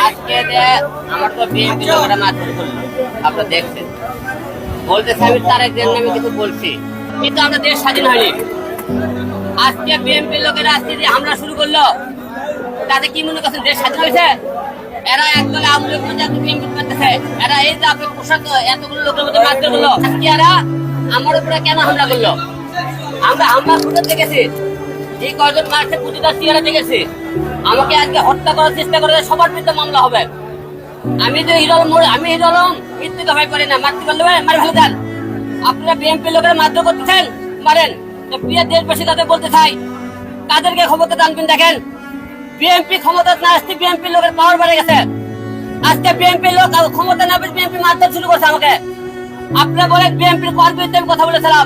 আজকে যে আমার তো বিএনপি লোকেরা মারধর করলো, আপনারা দেখছেন। বলতেছে আমি তারেক জিয়ার নামে কিছু বলছি, কিন্তু আমরা দেশ স্বাধীন হয়নি। আজকে বিএনপি লোকেরা আজকে যে হামলা শুরু করলো, তাতে কি মনে করছেন দেশ স্বাধীন হয়েছে? এরা একদল আওয়ামী লীগ বিএনপি করতেছে, এরা এই যে আপনি পোশাক এতগুলো লোকের মধ্যে মারধর করলো, আজকে এরা আমার উপরে কেন হামলা করলো? আমরা হামলা করতে দেখেছি, এই কয়জন মারছে প্রতিটা চেহারা দেখেছি। আমাকে আজকে হত্যা করার চেষ্টা করে সবার বিরুদ্ধে মামলা হবে। আমি যে হিরো আমি হিরো আলম মৃত্যুকে ভয় করি না, মারতে পারলে মারে ফেলে দেন। আপনারা বিএনপি লোকেরা মারধর করতেছেন, মারেন। প্রিয় দেশবাসী তাদের বলতে চাই, কাদেরকে ক্ষমতা টানবেন দেখেন। বিএনপি ক্ষমতা না আসতে বিএনপি লোকের পাওয়ার বেড়ে গেছে। আজকে বিএনপি লোক ক্ষমতা না পেয়ে বিএনপি মারধর শুরু করছে আমাকে। আপনারা বলেন বিএনপির কর বিরুদ্ধে আমি কথা বলেছিলাম।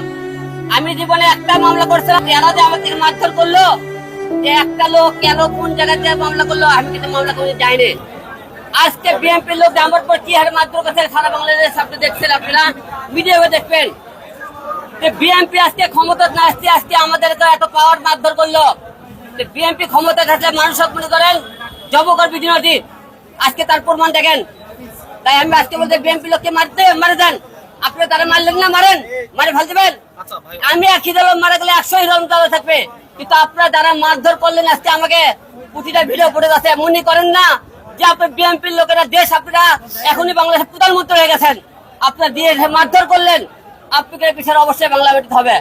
আমি জীবনে একটা মামলা করছিলাম, এরা যে আমাকে মারধর করলো, যে একটা লোক কেন কোন জায়গাতে মামলা করলো আমি কিন্তু মামলা করে যাইনি। আজকে বিএনপির লোক আমার পর কি হারে মারধর করছে সারা বাংলাদেশ আপনি দেখছেন, আপনারা ভিডিও দেখবেন। বিএনপি আজকে ক্ষমতা না আসছে আজকে আমাদেরকে এত পাওয়ার মারধর করলো। বিএনপি ক্ষমতা থাকলে মানুষ সব মনে করেন জবকর বিধিনদী, আজকে তার প্রমাণ দেখেন। তাই আমি আজকে বলতে বিএনপি লোককে মারে দেন। আপনি তারা মারলেন না, মারেন, মারে ফেল দেবেন। আমি এক হিরোলম মারা গেলে 100 হিরোলম তারা থাকবে, কিন্তু আপনারা যারা মারধর করলেন আজকে আমাকে প্রতিটা ভিডিও পড়ে গেছে। মনে করেন না যে আপনার বিএনপির লোকেরা দেশ আপনারা এখনই বাংলাদেশের প্রধানমন্ত্রী হয়ে গেছেন, আপনারা দিয়ে মারধর করলেন, আপনাকে পিছনে অবশ্যই বাংলা বেরোতে হবে।